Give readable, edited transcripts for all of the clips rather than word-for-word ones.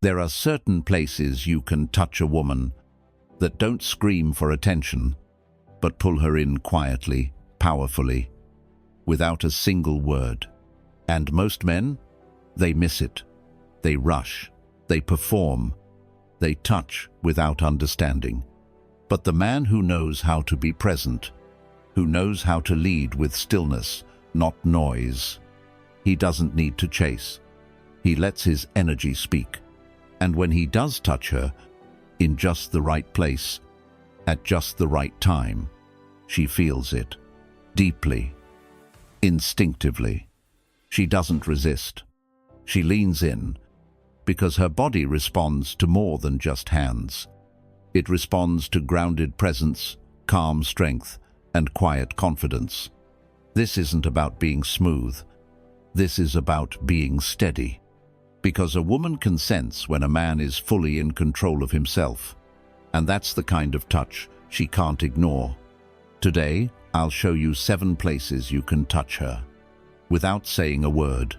There are certain places you can touch a woman that don't scream for attention, but pull her in quietly, powerfully, without a single word. And most men, they miss it. They rush, they perform, they touch without understanding. But the man who knows how to be present, who knows how to lead with stillness, not noise, he doesn't need to chase. He lets his energy speak. And when he does touch her, in just the right place, at just the right time, she feels it, deeply, instinctively. She doesn't resist. She leans in, because her body responds to more than just hands. It responds to grounded presence, calm strength, and quiet confidence. This isn't about being smooth. This is about being steady. Because a woman can sense when a man is fully in control of himself. And that's the kind of touch she can't ignore. Today, I'll show you 7 places you can touch her, without saying a word,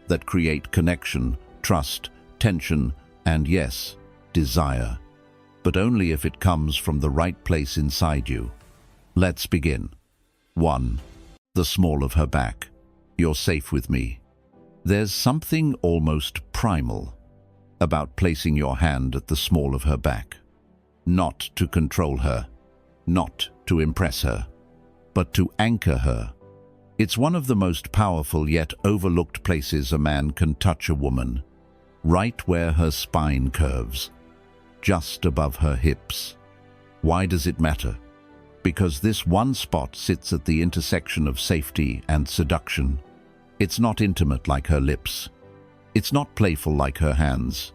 that create connection, trust, tension, and yes, desire. But only if it comes from the right place inside you. Let's begin. 1. The small of her back. You're safe with me. There's something almost primal about placing your hand at the small of her back. Not to control her, not to impress her, but to anchor her. It's one of the most powerful yet overlooked places a man can touch a woman, right where her spine curves, just above her hips. Why does it matter? Because this one spot sits at the intersection of safety and seduction. It's not intimate like her lips. It's not playful like her hands.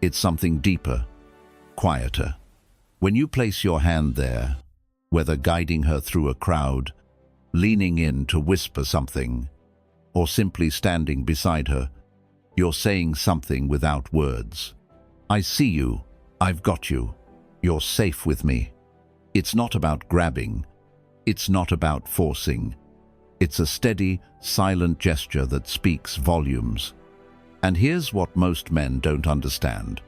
It's something deeper, quieter. When you place your hand there, whether guiding her through a crowd, leaning in to whisper something, or simply standing beside her, you're saying something without words. I see you. I've got you. You're safe with me. It's not about grabbing. It's not about forcing. It's a steady, silent gesture that speaks volumes. And here's what most men don't understand.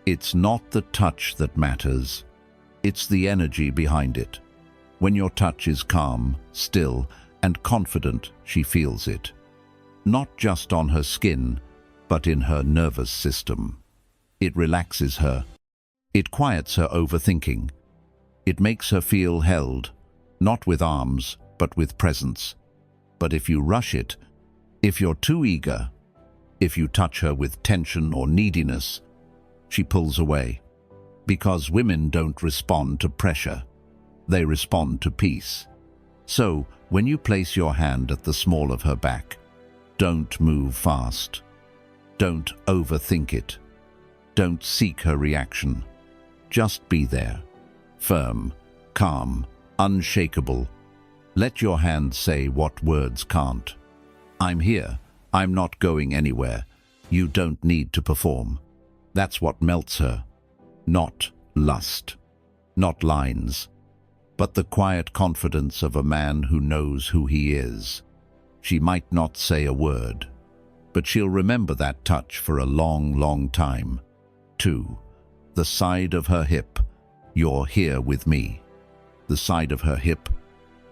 It's not the touch that matters. It's the energy behind it. When your touch is calm, still, and confident, she feels it. Not just on her skin, but in her nervous system. It relaxes her. It quiets her overthinking. It makes her feel held, not with arms, but with presence. But if you rush it, if you're too eager, if you touch her with tension or neediness, she pulls away. Because women don't respond to pressure. They respond to peace. So, when you place your hand at the small of her back, don't move fast. Don't overthink it. Don't seek her reaction. Just be there. Firm, calm, unshakable. Let your hand say what words can't. I'm here. I'm not going anywhere. You don't need to perform. That's what melts her. Not lust. Not lines. But the quiet confidence of a man who knows who he is. She might not say a word, but she'll remember that touch for a long, long time. 2. The side of her hip. You're here with me. The side of her hip.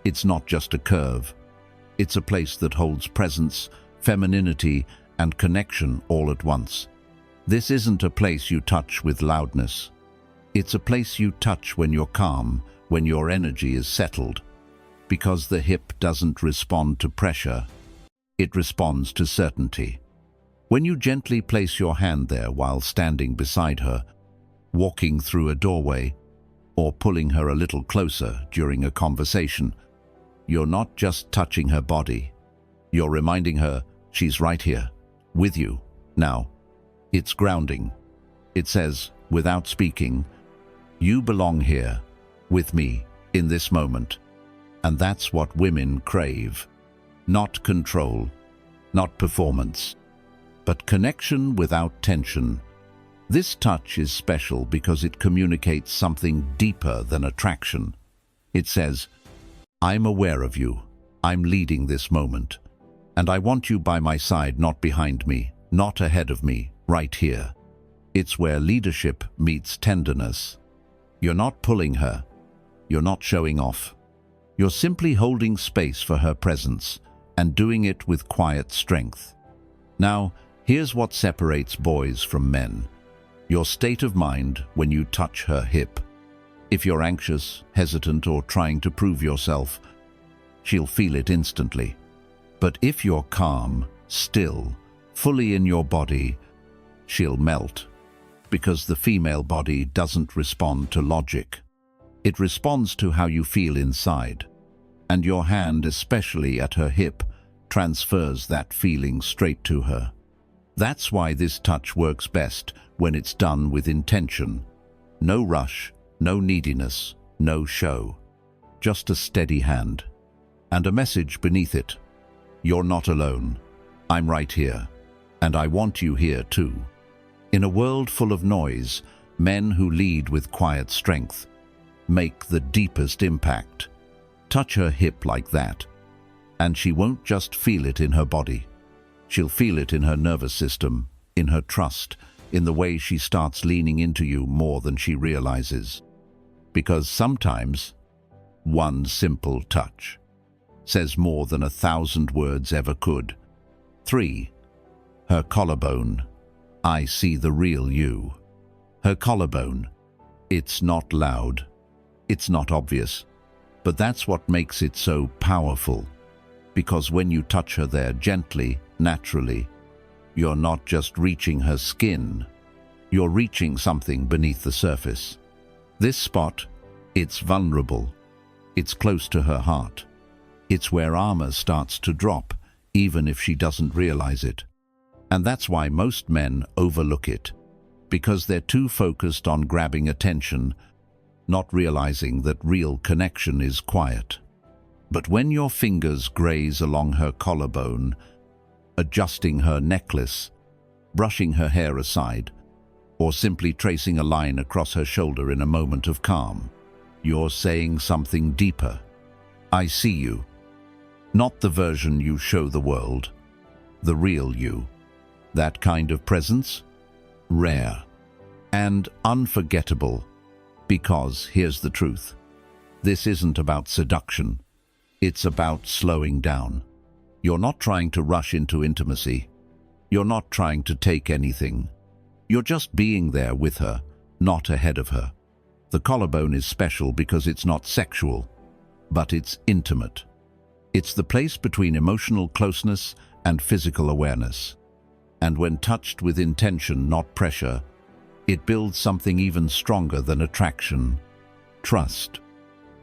It's not just a curve. It's a place that holds presence, femininity, and connection all at once. This isn't a place you touch with loudness. It's a place you touch when you're calm, when your energy is settled. Because the hip doesn't respond to pressure, it responds to certainty. When you gently place your hand there while standing beside her, walking through a doorway, or pulling her a little closer during a conversation, you're not just touching her body. You're reminding her she's right here, with you, now. It's grounding. It says, without speaking, you belong here, with me, in this moment. And that's what women crave. Not control, not performance, but connection without tension. This touch is special because it communicates something deeper than attraction. It says, I'm aware of you. I'm leading this moment. And I want you by my side, not behind me, not ahead of me, right here. It's where leadership meets tenderness. You're not pulling her. You're not showing off. You're simply holding space for her presence and doing it with quiet strength. Now, here's what separates boys from men. Your state of mind when you touch her hip. If you're anxious, hesitant, or trying to prove yourself, she'll feel it instantly. But if you're calm, still, fully in your body, she'll melt. Because the female body doesn't respond to logic. It responds to how you feel inside. And your hand, especially at her hip, transfers that feeling straight to her. That's why this touch works best when it's done with intention. No rush, no neediness, no show. Just a steady hand. And a message beneath it. You're not alone. I'm right here. And I want you here too. In a world full of noise, men who lead with quiet strength make the deepest impact. Touch her hip like that, and she won't just feel it in her body. She'll feel it in her nervous system, in her trust, in the way she starts leaning into you more than she realizes. Because sometimes, one simple touch says more than 1,000 words ever could. 3. Her collarbone. I see the real you. Her collarbone. It's not loud. It's not obvious. But that's what makes it so powerful. Because when you touch her there gently, naturally, you're not just reaching her skin. You're reaching something beneath the surface. This spot, it's vulnerable. It's close to her heart. It's where armor starts to drop, even if she doesn't realize it. And that's why most men overlook it, because they're too focused on grabbing attention, not realizing that real connection is quiet. But when your fingers graze along her collarbone, adjusting her necklace, brushing her hair aside, or simply tracing a line across her shoulder in a moment of calm, you're saying something deeper. I see you. Not the version you show the world, the real you. That kind of presence? Rare and unforgettable. Because here's the truth. This isn't about seduction. It's about slowing down. You're not trying to rush into intimacy. You're not trying to take anything. You're just being there with her, not ahead of her. The collarbone is special because it's not sexual, but it's intimate. It's the place between emotional closeness and physical awareness. And when touched with intention, not pressure, it builds something even stronger than attraction. Trust.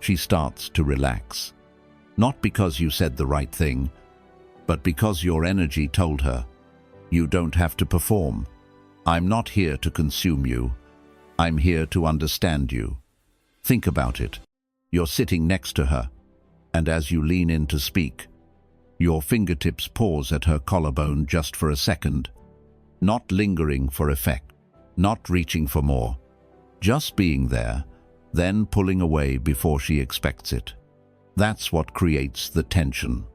She starts to relax. Not because you said the right thing, but because your energy told her. You don't have to perform. I'm not here to consume you. I'm here to understand you. Think about it. You're sitting next to her, and as you lean in to speak, your fingertips pause at her collarbone just for a second, not lingering for effect, not reaching for more, just being there, then pulling away before she expects it. That's what creates the tension.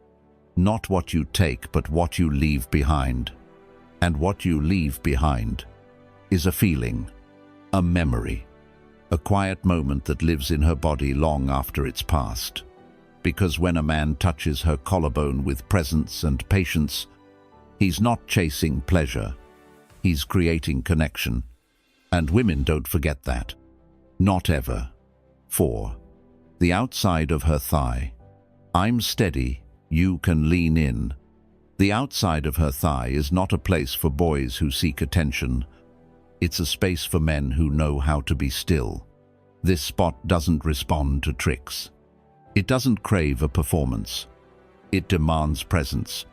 Not what you take, but what you leave behind. And what you leave behind is a feeling, a memory, a quiet moment that lives in her body long after it's passed. Because when a man touches her collarbone with presence and patience, he's not chasing pleasure, he's creating connection. And women don't forget that. Not ever. 4. The outside of her thigh. I'm steady, you can lean in. The outside of her thigh is not a place for boys who seek attention. It's a space for men who know how to be still. This spot doesn't respond to tricks. It doesn't crave a performance. It demands presence.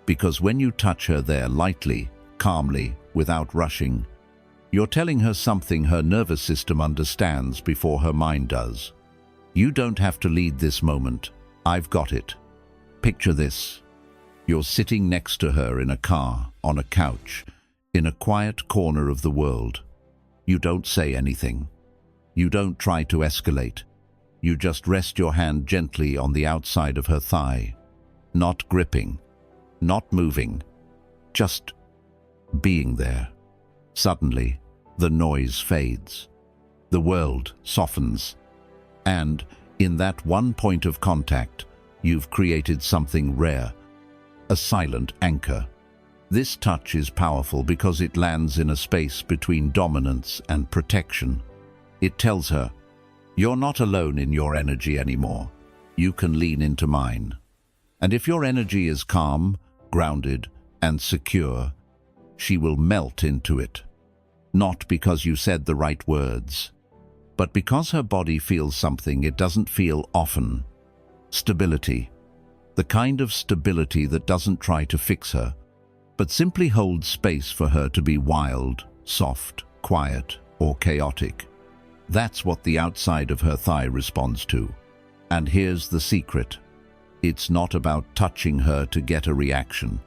Because when you touch her there lightly, calmly, without rushing, you're telling her something her nervous system understands before her mind does. You don't have to lead this moment. I've got it. Picture this. You're sitting next to her in a car, on a couch, in a quiet corner of the world. You don't say anything. You don't try to escalate. You just rest your hand gently on the outside of her thigh. Not gripping, not moving, just being there. Suddenly, The noise fades. The world softens. And, in that one point of contact, you've created something rare, a silent anchor. This touch is powerful because it lands in a space between dominance and protection. It tells her, you're not alone in your energy anymore. You can lean into mine. And if your energy is calm, grounded, and secure, she will melt into it. Not because you said the right words, but because her body feels something it doesn't feel often. Stability. The kind of stability that doesn't try to fix her, but simply holds space for her to be wild, soft, quiet, or chaotic. That's what the outside of her thigh responds to. And here's the secret. It's not about touching her to get a reaction.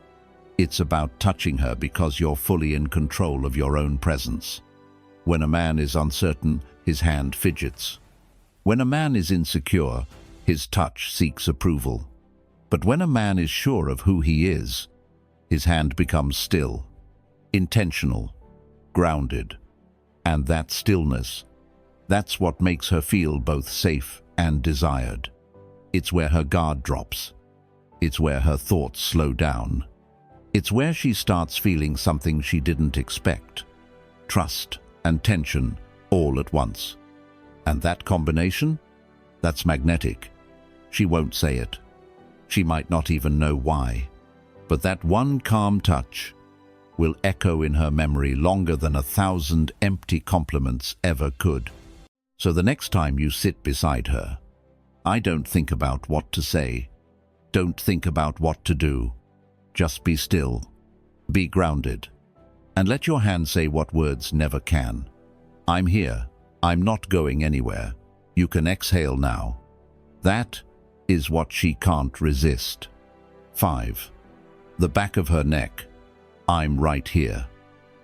It's about touching her because you're fully in control of your own presence. When a man is uncertain, his hand fidgets. When a man is insecure, his touch seeks approval. But when a man is sure of who he is, his hand becomes still, intentional, grounded. And that stillness, that's what makes her feel both safe and desired. It's where her guard drops. It's where her thoughts slow down. It's where she starts feeling something she didn't expect. Trust and tension all at once. And that combination? That's magnetic. She won't say it. She might not even know why. But that one calm touch will echo in her memory longer than 1,000 empty compliments ever could. So the next time you sit beside her, I don't think about what to say. Don't think about what to do. Just be still. Be grounded. And let your hand say what words never can. I'm here. I'm not going anywhere. You can exhale now. That is what she can't resist. 5. The back of her neck. I'm right here.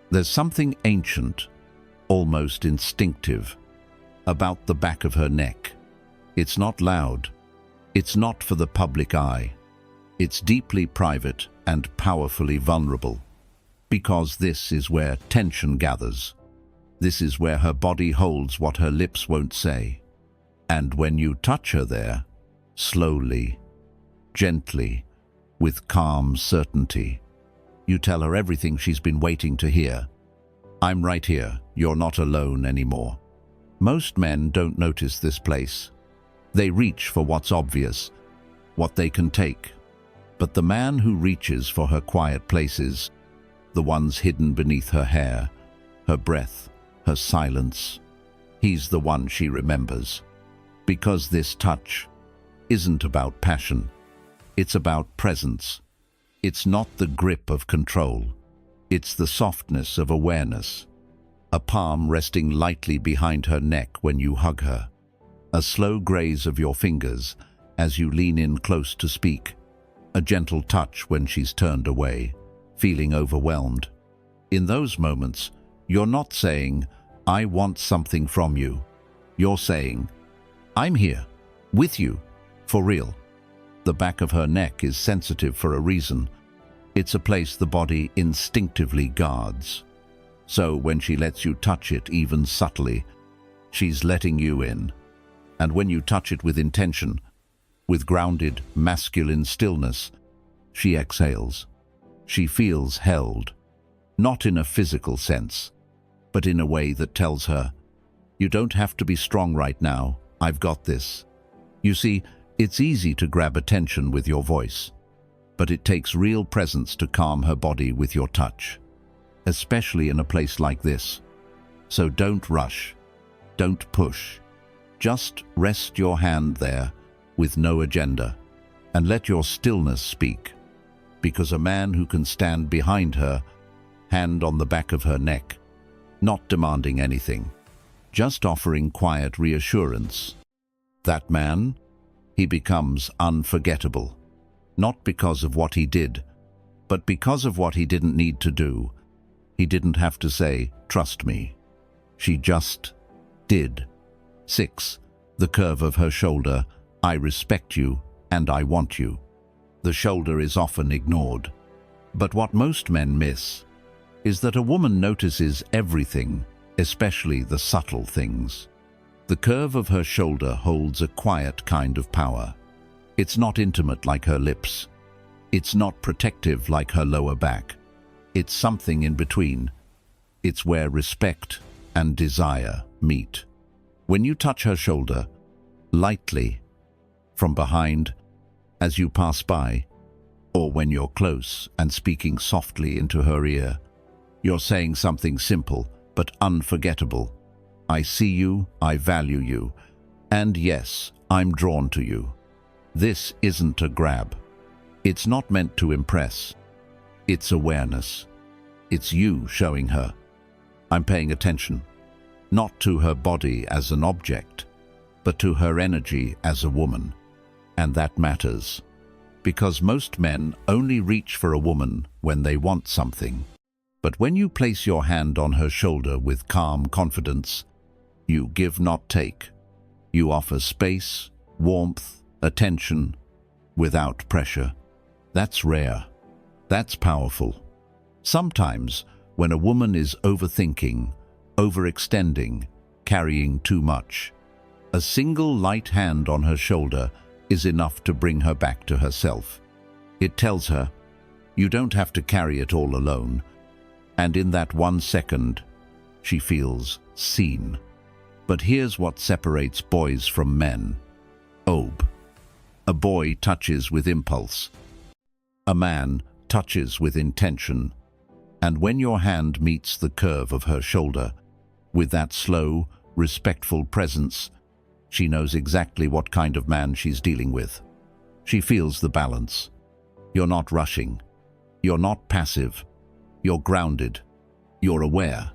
There's something ancient, almost instinctive, about the back of her neck. It's not loud. It's not for the public eye. It's deeply private and powerfully vulnerable. Because this is where tension gathers. This is where her body holds what her lips won't say. And when you touch her there, slowly, gently, with calm certainty, you tell her everything she's been waiting to hear. I'm right here. You're not alone anymore. Most men don't notice this place. They reach for what's obvious, what they can take. But the man who reaches for her quiet places, the ones hidden beneath her hair, her breath, her silence, he's the one she remembers. Because this touch isn't about passion. It's about presence. It's not the grip of control. It's the softness of awareness. A palm resting lightly behind her neck when you hug her. A slow graze of your fingers as you lean in close to speak. A gentle touch when she's turned away, feeling overwhelmed. In those moments, you're not saying, I want something from you. You're saying, I'm here, with you, for real. The back of her neck is sensitive for a reason. It's a place the body instinctively guards. So when she lets you touch it even subtly, she's letting you in. And when you touch it with intention, with grounded, masculine stillness, she exhales. She feels held, not in a physical sense, but in a way that tells her, you don't have to be strong right now, I've got this. You see, it's easy to grab attention with your voice, but it takes real presence to calm her body with your touch, especially in a place like this. So don't rush, don't push. Just rest your hand there with no agenda and let your stillness speak. Because a man who can stand behind her, hand on the back of her neck, not demanding anything, just offering quiet reassurance, that man, he becomes unforgettable. Not because of what he did, but because of what he didn't need to do. He didn't have to say, trust me. She just did. 6. The curve of her shoulder. I respect you and I want you. The shoulder is often ignored. But what most men miss is that a woman notices everything, especially the subtle things. The curve of her shoulder holds a quiet kind of power. It's not intimate like her lips. It's not protective like her lower back. It's something in between. It's where respect and desire meet. When you touch her shoulder, lightly, from behind, as you pass by, or when you're close and speaking softly into her ear, you're saying something simple but unforgettable. I see you, I value you, and yes, I'm drawn to you. This isn't a grab. It's not meant to impress. It's awareness. It's you showing her, I'm paying attention, not to her body as an object, but to her energy as a woman. And that matters, because most men only reach for a woman when they want something. But when you place your hand on her shoulder with calm confidence, you give, not take. You offer space, warmth, attention, without pressure. That's rare. That's powerful. Sometimes, when a woman is overthinking, overextending, carrying too much, a single light hand on her shoulder is enough to bring her back to herself. It tells her, you don't have to carry it all alone. And in that 1 second, she feels seen. But here's what separates boys from men. A boy touches with impulse. A man touches with intention. And when your hand meets the curve of her shoulder, with that slow, respectful presence, she knows exactly what kind of man she's dealing with. She feels the balance. You're not rushing. You're not passive. You're grounded. You're aware.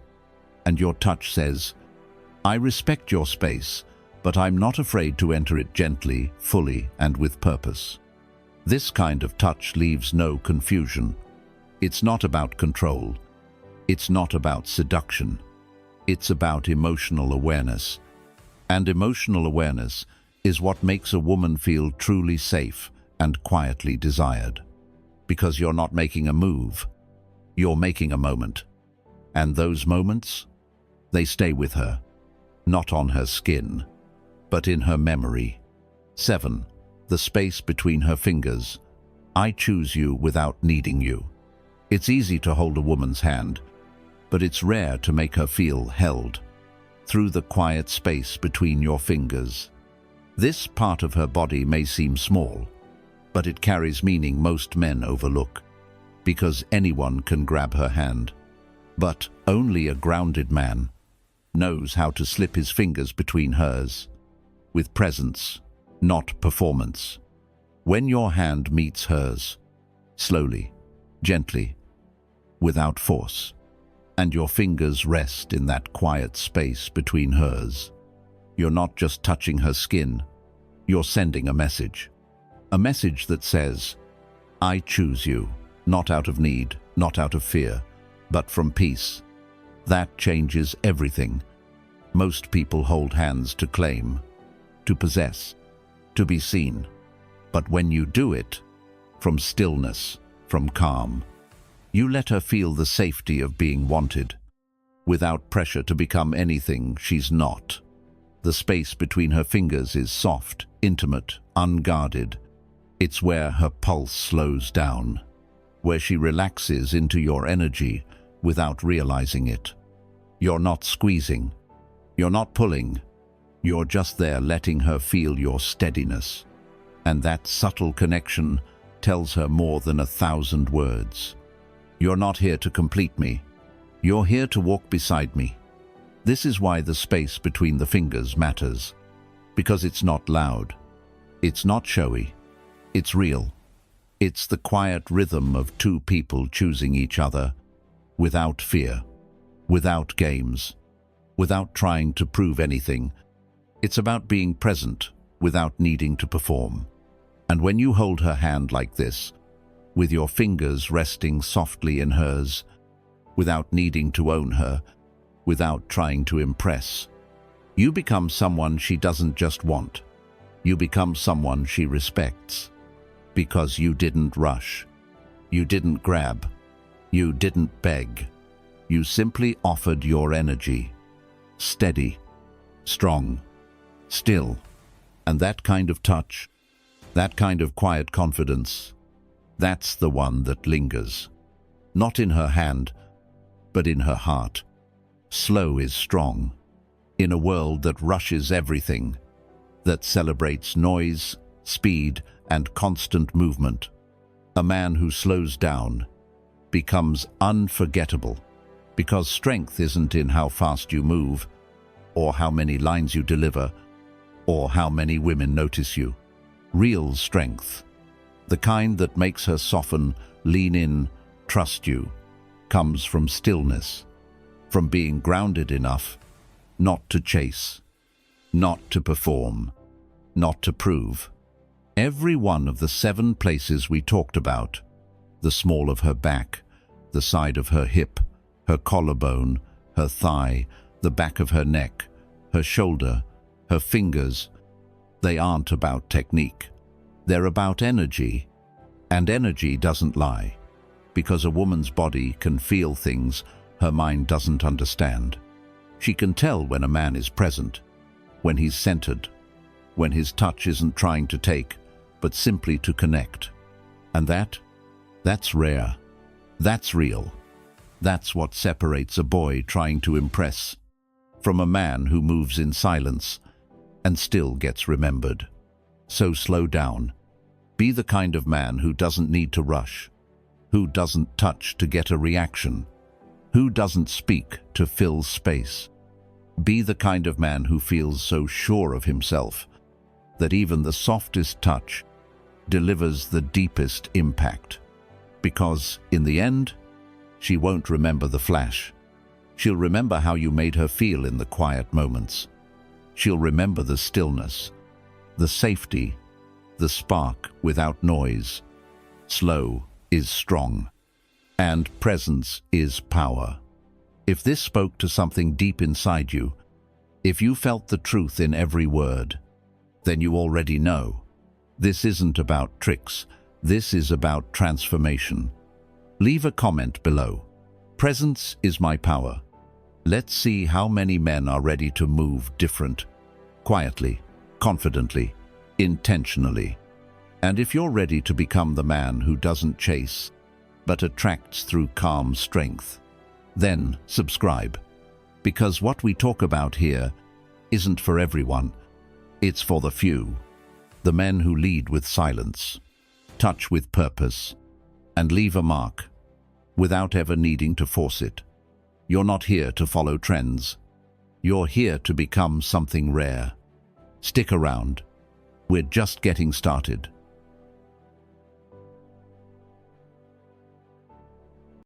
And your touch says, I respect your space, but I'm not afraid to enter it gently, fully, and with purpose. This kind of touch leaves no confusion. It's not about control. It's not about seduction. It's about emotional awareness. And emotional awareness is what makes a woman feel truly safe and quietly desired. Because you're not making a move, you're making a moment. And those moments, they stay with her, not on her skin, but in her memory. 7. The space between her fingers. I choose you without needing you. It's easy to hold a woman's hand, but it's rare to make her feel held. Through the quiet space between your fingers. This part of her body may seem small, but it carries meaning most men overlook, because anyone can grab her hand. But only a grounded man knows how to slip his fingers between hers, with presence, not performance. When your hand meets hers, slowly, gently, without force, and your fingers rest in that quiet space between hers, you're not just touching her skin, you're sending a message. A message that says, I choose you, not out of need, not out of fear, but from peace. That changes everything. Most people hold hands to claim, to possess, to be seen. But when you do it, from stillness, from calm, you let her feel the safety of being wanted, without pressure to become anything she's not. The space between her fingers is soft, intimate, unguarded. It's where her pulse slows down, where she relaxes into your energy without realizing it. You're not squeezing. You're not pulling. You're just there letting her feel your steadiness. And that subtle connection tells her more than 1,000 words. You're not here to complete me. You're here to walk beside me. This is why the space between the fingers matters. Because it's not loud. It's not showy. It's real. It's the quiet rhythm of two people choosing each other, without fear, without games, without trying to prove anything. It's about being present without needing to perform. And when you hold her hand like this, with your fingers resting softly in hers, without needing to own her, without trying to impress, you become someone she doesn't just want. You become someone she respects. Because you didn't rush. You didn't grab. You didn't beg. You simply offered your energy. steady, strong, still. And that kind of touch, that kind of quiet confidence, that's the one that lingers. Not in her hand, but in her heart. Slow is strong. In a world that rushes everything, that celebrates noise, speed, and constant movement, a man who slows down becomes unforgettable, because strength isn't in how fast you move, or how many lines you deliver, or how many women notice you. Real strength, the kind that makes her soften, lean in, trust you, comes from stillness, from being grounded enough not to chase, not to perform, not to prove. Every one of the 7 places we talked about, the small of her back, the side of her hip, her collarbone, her thigh, the back of her neck, her shoulder, her fingers, they aren't about technique. They're about energy. And energy doesn't lie, because a woman's body can feel things her mind doesn't understand. She can tell when a man is present, when he's centered, when his touch isn't trying to take, but simply to connect. And that's rare. That's real. That's what separates a boy trying to impress from a man who moves in silence and still gets remembered. So slow down. Be the kind of man who doesn't need to rush, who doesn't touch to get a reaction, who doesn't speak to fill space. Be the kind of man who feels so sure of himself that even the softest touch delivers the deepest impact. Because, in the end, she won't remember the flash. She'll remember how you made her feel in the quiet moments. She'll remember the stillness, the safety, the spark without noise. Slow is strong, and presence is power. If this spoke to something deep inside you, if you felt the truth in every word, then you already know. This isn't about tricks. This is about transformation. Leave a comment below. Presence is my power. Let's see how many men are ready to move different, quietly, confidently, intentionally. And if you're ready to become the man who doesn't chase, but attracts through calm strength, then subscribe. Because what we talk about here isn't for everyone. It's for the few. The men who lead with silence, touch with purpose, and leave a mark without ever needing to force it. You're not here to follow trends. You're here to become something rare. Stick around. We're just getting started.